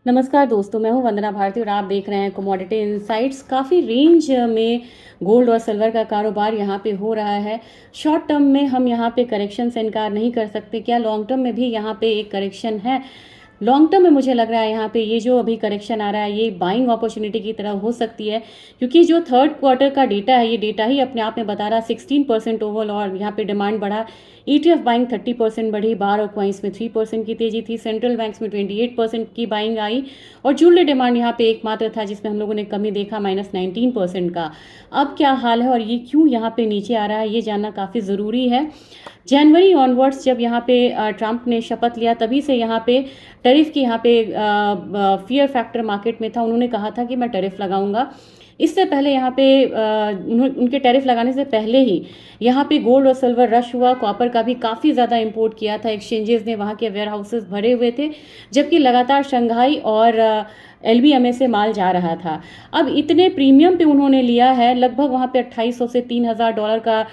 नमस्कार दोस्तों, मैं हूं वंदना भारती और आप देख रहे हैं कमोडिटी इनसाइट्स। काफ़ी रेंज में गोल्ड और सिल्वर का कारोबार यहां पे हो रहा है। शॉर्ट टर्म में हम यहां पे करेक्शन से इनकार नहीं कर सकते। क्या लॉन्ग टर्म में भी यहां पे एक करेक्शन है? लॉन्ग टर्म में मुझे लग रहा है यहाँ पे ये जो अभी करेक्शन आ रहा है ये बाइंग अपॉर्चुनिटी की तरह हो सकती है, क्योंकि जो थर्ड क्वार्टर का डेटा है ये डेटा ही अपने आप में बता रहा है 16% ओवरऑल, और यहाँ पे डिमांड बढ़ा। ETF बाइंग 30% बढ़ी, बार और कॉइन्स में 3% की तेजी थी, सेंट्रल बैंक्स में 28% की बाइंग आई, और ज्वेलरी डिमांड यहाँ पे एकमात्र था जिसमें हम लोगों ने कमी देखा -19% का। अब क्या हाल है और ये क्यों यहाँ पे नीचे आ रहा है ये जानना काफ़ी ज़रूरी है। जनवरी ऑनवर्ड्स जब यहाँ पे ट्रंप ने शपथ लिया तभी से यहाँ पे टैरिफ की यहाँ पे फियर फैक्टर मार्केट में था। उन्होंने कहा था कि मैं टैरिफ लगाऊंगा। इससे पहले यहाँ पे उनके टैरिफ लगाने से पहले ही यहाँ पे गोल्ड और सिल्वर रश हुआ। कॉपर का भी काफ़ी ज़्यादा इंपोर्ट किया था, एक्सचेंजेस ने वहाँ के वेयर हाउसेस भरे हुए थे, जबकि लगातार शंघाई और LBMA से माल जा रहा था। अब इतने प्रीमियम पे उन्होंने लिया है, लगभग वहाँ पे 2800 से $3000 का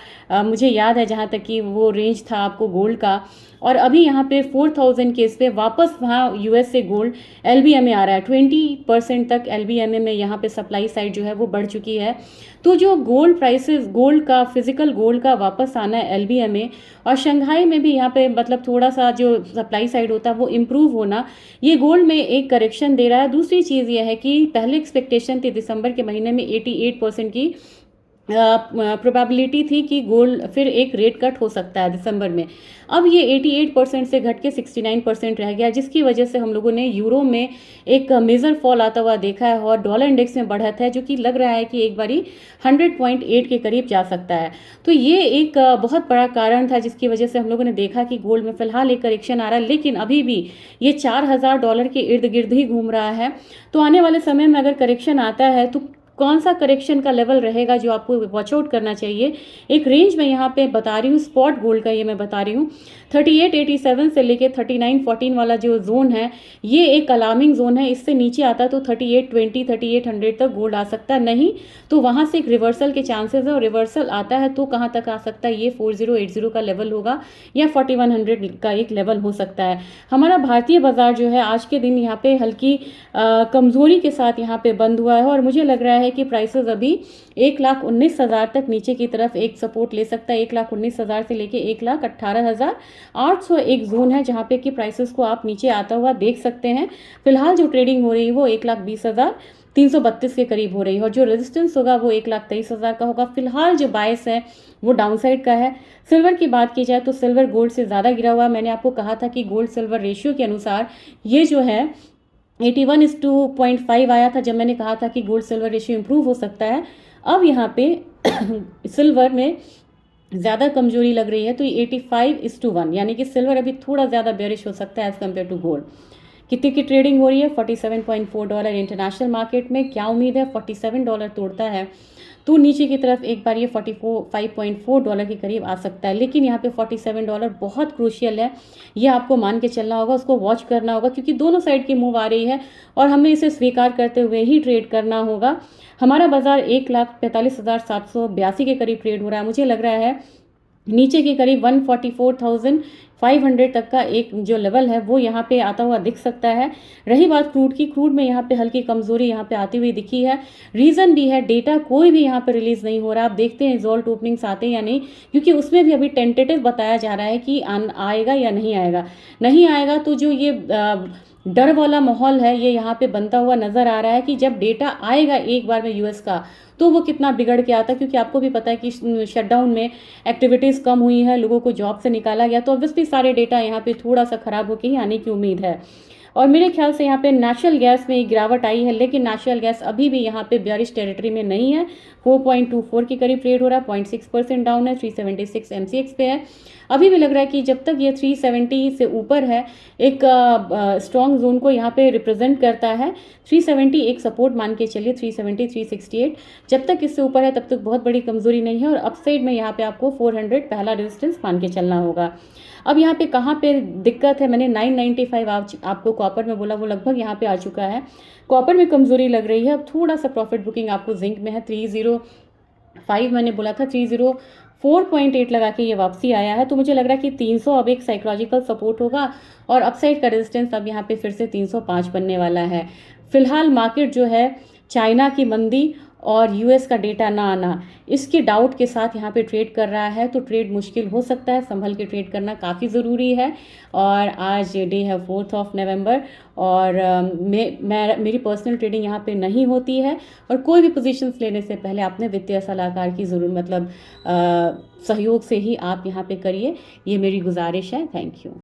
मुझे याद है जहाँ तक कि वो रेंज था आपको गोल्ड का। और अभी यहाँ पे 4000 के इस पे वापस वहाँ US से गोल्ड LBMA आ रहा है। 20% तक LBMA में यहाँ पे सप्लाई साइड जो है वो बढ़ चुकी है। तो जो गोल्ड प्राइसेस, गोल्ड का फिजिकल गोल्ड का वापस आना है LBMA, और शंघाई में भी यहाँ पे मतलब थोड़ा सा जो सप्लाई साइड होता है वो इम्प्रूव होना, ये गोल्ड में एक करेक्शन दे रहा है। दूसरी चीज़ ये है कि पहले एक्सपेक्टेशन थी दिसंबर के महीने में 88% की प्रोबेबिलिटी थी कि गोल्ड फिर एक रेट कट हो सकता है दिसंबर में। अब ये 88% से घट के 69% रह गया, जिसकी वजह से हम लोगों ने यूरो में एक मेजर फॉल आता हुआ देखा है, और डॉलर इंडेक्स में बढ़त है जो कि लग रहा है कि एक बारी 100.8 के करीब जा सकता है। तो ये एक बहुत बड़ा कारण था जिसकी वजह से हम लोगों ने देखा कि गोल्ड में फिलहाल एक करेक्शन आ रहा है, लेकिन अभी भी ये $4000 के इर्द गिर्द ही घूम रहा है। तो आने वाले समय में अगर करेक्शन आता है तो कौन सा करेक्शन का लेवल रहेगा जो आपको वॉच आउट करना चाहिए? एक रेंज में यहाँ पे बता रही हूँ, स्पॉट गोल्ड का ये मैं बता रही हूँ। 3887 से लेके 3914 वाला जो जोन है ये एक अलार्मिंग जोन है। इससे नीचे आता है तो 3820 3800 तक गोल्ड आ सकता है, नहीं तो वहाँ से एक रिवर्सल के चांसेस है, और रिवर्सल आता है तो कहाँ तक आ सकता है? ये 4080 का लेवल होगा या 4100 का एक लेवल हो सकता है। हमारा भारतीय बाजार जो है आज के दिन यहाँ पे हल्की कमजोरी के साथ यहाँ पे बंद हुआ है, और मुझे लग रहा है कि प्राइसेस अभी 1,19,000 तक नीचे की तरफ एक सपोर्ट ले सकता है। 1,19,000 से लेके 1,18,800 एक जोन है जहाँ पे कि प्राइसेस को आप नीचे आता हुआ देख सकते हैं। फिलहाल जो ट्रेडिंग हो रही है वो 1,20,332 के करीब हो रही है, और जो रेजिस्टेंस होगा वो 1,23,000 का होगा। फिलहाल जो बायस है वो डाउनसाइड का है। सिल्वर की बात की जाए तो सिल्वर गोल्ड से ज़्यादा गिरा हुआ है। मैंने आपको कहा था कि गोल्ड सिल्वर रेशियो के अनुसार ये जो है 81:0.5 आया था जब मैंने कहा था कि गोल्ड सिल्वर रेशियो इंप्रूव हो सकता है। अब यहाँ पे सिल्वर में ज़्यादा कमजोरी लग रही है, तो ये 85:1 यानी कि सिल्वर अभी थोड़ा ज़्यादा बेरिश हो सकता है एज कम्पेयर टू गोल्ड। कितने की ट्रेडिंग हो रही है? $47.4 इंटरनेशनल मार्केट में। क्या उम्मीद है? $47 तोड़ता है तो नीचे की तरफ एक बार ये $45.4 के करीब आ सकता है, लेकिन यहाँ पे $47 बहुत क्रूशियल है। ये आपको मान के चलना होगा, उसको वॉच करना होगा, क्योंकि दोनों साइड की मूव आ रही है और हमें इसे स्वीकार करते हुए ही ट्रेड करना होगा। हमारा बाजार 1,45,782 के करीब ट्रेड हो रहा है। मुझे लग रहा है नीचे के करीब 144,500 तक का एक जो लेवल है वो यहाँ पे आता हुआ दिख सकता है। रही बात क्रूड की, क्रूड में यहाँ पे हल्की कमजोरी यहाँ पे आती हुई दिखी है। रीज़न भी है, डेटा कोई भी यहाँ पे रिलीज नहीं हो रहा। आप देखते हैं रिजल्ट ओपनिंग्स आते हैं या नहीं, क्योंकि उसमें भी अभी टेंटेटिव बताया जा रहा है कि आएगा या नहीं आएगा। नहीं आएगा तो जो ये डर वाला माहौल है ये यहाँ पे बनता हुआ नजर आ रहा है कि जब डेटा आएगा एक बार में US का तो वो कितना बिगड़ के आता है, क्योंकि आपको भी पता है कि शटडाउन में एक्टिविटीज़ कम हुई है, लोगों को जॉब से निकाला गया, तो ऑब्वियसली सारे डेटा यहाँ पे थोड़ा सा खराब होकर ही आने की उम्मीद है। और मेरे ख्याल से यहाँ पे नेचुरल गैस में एक गिरावट आई है, लेकिन नेचुरल गैस अभी भी यहाँ पे बेयरिश टेरिटरी में नहीं है। 4.24 के करीब ट्रेड हो रहा है, 0.6% डाउन है, 376 MCX पे है। अभी भी लग रहा है कि जब तक ये 370 से ऊपर है, एक स्ट्रॉन्ग जोन को यहाँ पे रिप्रेजेंट करता है। 370 एक सपोर्ट मान के चलिए, 370 368 जब तक इससे ऊपर है तब तक बहुत बड़ी कमजोरी नहीं है, और अपसाइड में यहाँ पे आपको 400 पहला रेजिस्टेंस मान के चलना होगा। अब यहाँ पे कहाँ पे दिक्कत है? मैंने 995 आपको कॉपर में बोला, वो लगभग यहाँ पे आ चुका है। कॉपर में कमजोरी लग रही है। अब थोड़ा सा प्रॉफिट बुकिंग आपको जिंक में है। 305 मैंने बोला था, 4.8 लगा के ये वापसी आया है, तो मुझे लग रहा है कि 300 अब एक साइकोलॉजिकल सपोर्ट होगा और अपसाइड का रेजिस्टेंस अब यहाँ पे फिर से 305 बनने वाला है। फिलहाल मार्केट जो है चाइना की मंदी और यूएस का डेटा ना आना, इसके डाउट के साथ यहाँ पे ट्रेड कर रहा है, तो ट्रेड मुश्किल हो सकता है, संभल के ट्रेड करना काफ़ी ज़रूरी है। और आज डे है 4 नवंबर और मेरी पर्सनल ट्रेडिंग यहाँ पे नहीं होती है, और कोई भी पोजीशंस लेने से पहले अपने वित्तीय सलाहकार की ज़रूर सहयोग से ही आप यहाँ पे करिए, ये मेरी गुजारिश है। Thank you.